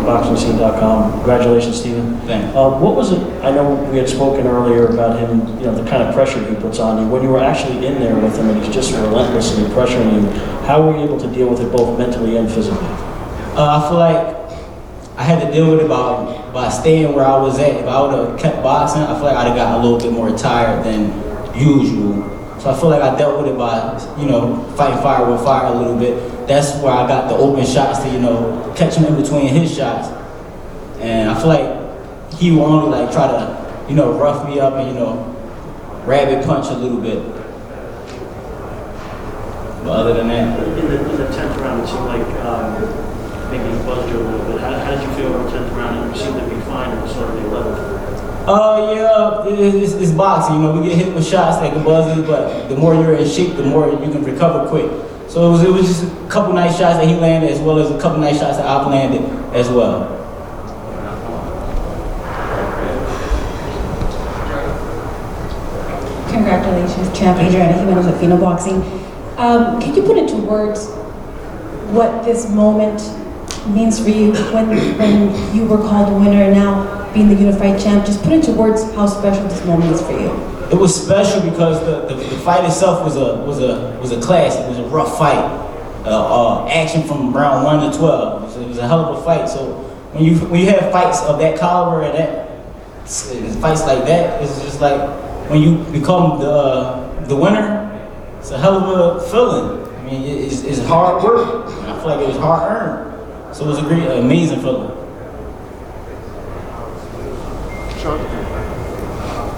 boxingscene.com. Congratulations, Stephen. Thank you. What was it? I know we had spoken earlier about him, the kind of pressure he puts on you. When you were actually in there with him and he's just relentlessly pressuring you, how were you able to deal with it both mentally and physically? I feel like I had to deal with it by staying where I was at. If I would have kept boxing, I feel like I'd have got a little bit more tired than usual. So I feel like I dealt with it by, fighting fire with fire a little bit. That's where I got the open shots to, catch him in between his shots. And I feel like he will only try to, rough me up and, rabbit punch a little bit. But other than that. In the 10th round, it seemed like maybe he buzzed you a little bit. How did you feel in the 10th round? You seemed to be fine in the start of the 11th. Yeah, it's boxing. We get hit with shots that can buzz us, but the more you're in shape, the more you can recover quick. So it was just a couple nice shots that he landed, as well as a couple nice shots that I've landed as well. Congratulations, champ Adriana Jimenez of Fino Boxing. Can you put into words what this moment means for you when you were called a winner and now being the unified champ? Just put into words how special this moment is for you. It was special because the fight itself was a classic. It was a rough fight. Action from round 1 to 12. It was a hell of a fight. So when you have fights of that caliber and fights like that, it's just like when you become the winner. It's a hell of a feeling. I mean, it's hard work. I feel like it was hard earned. So it was a great, amazing feeling.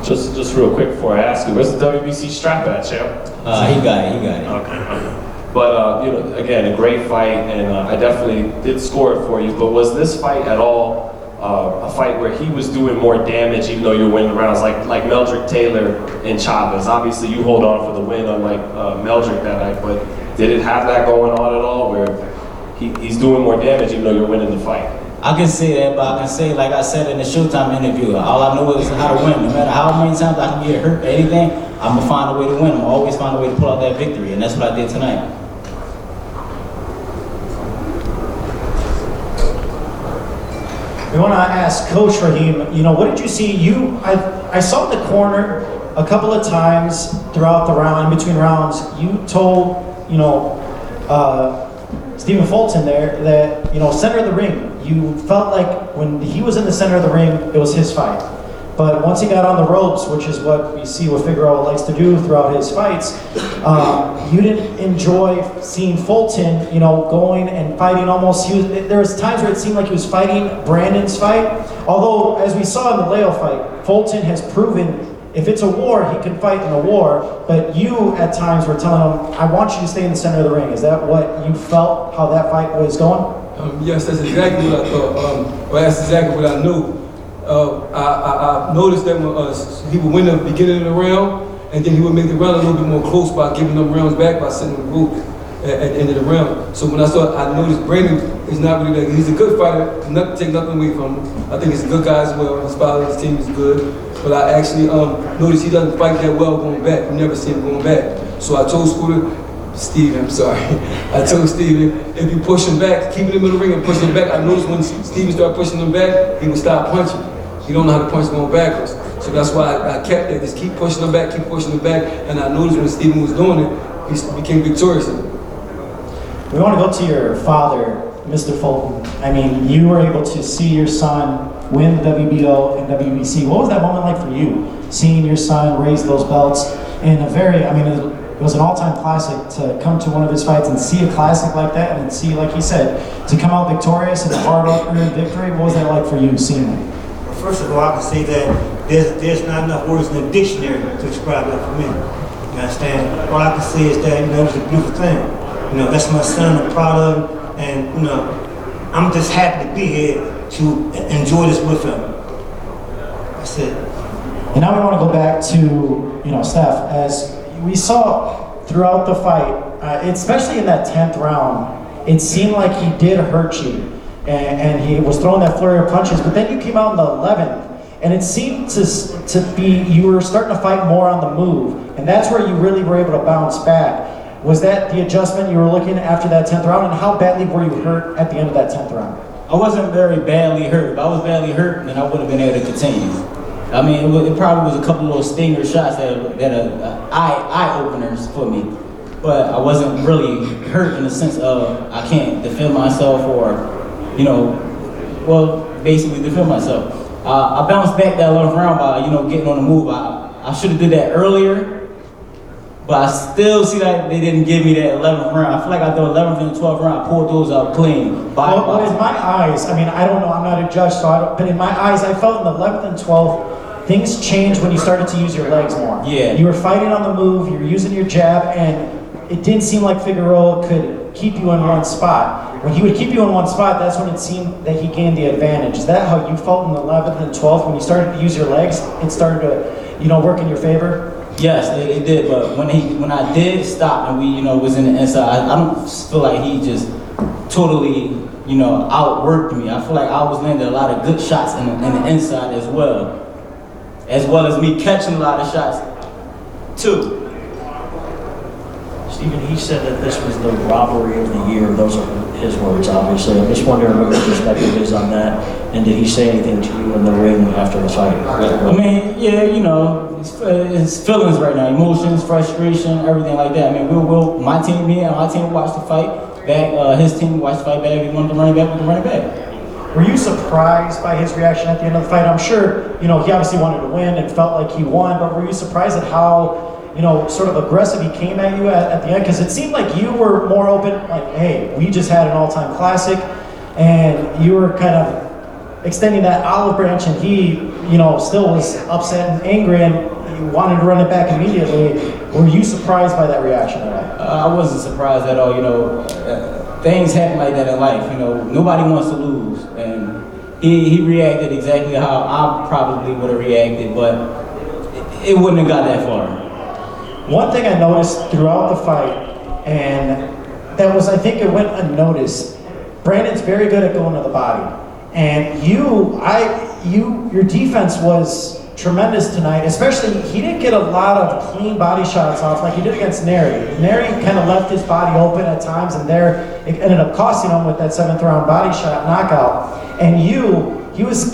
Just real quick before I ask you, where's the WBC strap at, champ? He got it. Okay. But again, a great fight, and I definitely did score it for you. But was this fight at all a fight where he was doing more damage, even though you're winning rounds, like Meldrick Taylor and Chavez? Obviously, you hold on for the win, unlike Meldrick that night. But did it have that going on at all, where he's doing more damage, even though you're winning the fight? I can say that, but I can say, like I said in the SHOWTIME interview, all I know is how to win. No matter how many times I can get hurt or anything, I'm gonna find a way to win. I'm always find a way to pull out that victory, and that's what I did tonight. We want to ask Coach Raheem, what did you see? I saw the corner a couple of times throughout the round, in between rounds. You told, Stephen Fulton there that, center of the ring, you felt like when he was in the center of the ring, it was his fight. But once he got on the ropes, which is what we see what Figueroa likes to do throughout his fights, you didn't enjoy seeing Fulton, going and fighting almost. There was times where it seemed like he was fighting Brandon's fight. Although, as we saw in the Leo fight, Fulton has proven if it's a war, he can fight in a war. But you, at times, were telling him, I want you to stay in the center of the ring. Is that what you felt, how that fight was going? Yes, that's exactly what I thought. That's exactly what I knew. I noticed that when he would win the beginning of the round, and then he would make the round a little bit more close by giving them rounds back by sitting on the rope at the end of the round. So when I noticed Brandon is not really that. He's a good fighter. Take nothing away from him. I think he's a good guy as well. His father, his team is good. But I actually noticed he doesn't fight that well going back. You never see him going back. So I told Stephen, I told Stephen, if you push him back, keep him in the ring and push him back. I noticed when Stephen started pushing him back, he would stop punching. He don't know how to punch going backwards. So that's why I kept that. Just keep pushing him back, and I noticed when Stephen was doing it, he became victorious. We want to go to your father, Mr. Fulton. I mean, you were able to see your son win the WBO and WBC. What was that moment like for you, seeing your son raise those belts in a very, it was an all-time classic to come to one of his fights and see a classic like that and see, like he said, to come out victorious in a hard-earned victory. What was that like for you, seeing it? Well, first of all, I can say that there's not enough words in the dictionary to describe that for me. You understand? All I can say is that, it was a beautiful thing. That's my son, I'm proud of him, and, I'm just happy to be here to enjoy this with him. That's it. And now we want to go back to, Steph, as we saw throughout the fight, especially in that 10th round, it seemed like he did hurt you, and he was throwing that flurry of punches, but then you came out in the 11th, and it seemed to be, you were starting to fight more on the move, and that's where you really were able to bounce back. Was that the adjustment you were looking after that 10th round, and how badly were you hurt at the end of that 10th round? I wasn't very badly hurt. If I was badly hurt, then I would have been able to continue. I mean, it probably was a couple little stinger shots that are eye openers for me. But I wasn't really hurt in the sense of I can't defend myself or, you know, well, basically defend myself. I bounced back that 11th round by, you know, getting on the move. I should have did that earlier, but I still see that they didn't give me that 11th round. I feel like I did 11th and 12th round. I pulled those out clean. Well, in my eyes, I mean, I don't know, I'm not a judge, so I don't, but in my eyes, I felt in the 11th and 12th, things changed when you started to use your legs more. Yeah. You were fighting on the move, you were using your jab, and it didn't seem like Figueroa could keep you in one spot. When he would keep you in one spot, that's when it seemed that he gained the advantage. Is that how you felt in the 11th and 12th? When you started to use your legs, it started to, you know, work in your favor? Yes, it did. But when I did stop and we, you know, was in the inside, I don't feel like he just totally, you know, outworked me. I feel like I was landing a lot of good shots in the inside as well as me catching a lot of shots too. Stephen, he said that this was the robbery of the year. Those are his words, obviously. I'm just wondering what your perspective is on that. And did he say anything to you in the ring after the fight? I mean, yeah, you know, it's feelings right now, emotions, frustration, everything like that. I mean, my team, me and my team watched the fight back. His team watched the fight back. If he wanted to run it back, we can run it back. Were you surprised by his reaction at the end of the fight? I'm sure, you know, he obviously wanted to win and felt like he won, but were you surprised at how, you know, sort of aggressive he came at you at the end? Because it seemed like you were more open, like, hey, we just had an all-time classic, and you were kind of extending that olive branch, and he, you know, still was upset and angry, and you wanted to run it back immediately. Were you surprised by that reaction at all? I wasn't surprised at all. You know, things happen like that in life. You know, nobody wants to lose, and he reacted exactly how I probably would have reacted, but it wouldn't have got that far. One thing I noticed throughout the fight, and that was, I think it went unnoticed, Brandon's very good at going to the body. And your defense was tremendous tonight, especially, he didn't get a lot of clean body shots off like he did against Neri. Neri kind of left his body open at times, and it ended up costing him with that 7th round body shot knockout. And he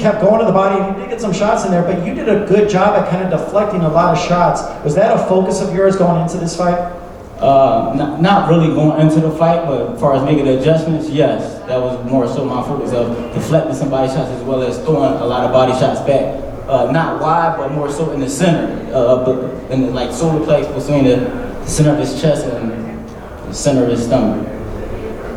kept going to the body, and he did get some shots in there, but you did a good job at kind of deflecting a lot of shots. Was that a focus of yours going into this fight? Not really going into the fight, but as far as making the adjustments, yes. That was more so my focus of deflecting some body shots as well as throwing a lot of body shots back. Not wide, but more so in the center, in the, like, solar plexus between the center of his chest and the center of his stomach.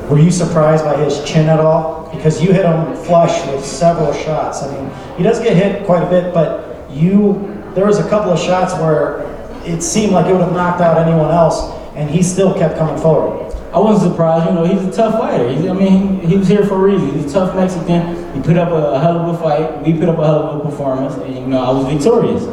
Were you surprised by his chin at all? Because you hit him flush with several shots. I mean, he does get hit quite a bit, but there was a couple of shots where it seemed like it would have knocked out anyone else, and he still kept coming forward. I wasn't surprised. You know, he's a tough fighter. He was here for a reason. He's a tough Mexican. He put up a hell of a fight. We put up a hell of a performance, and, you know, I was victorious.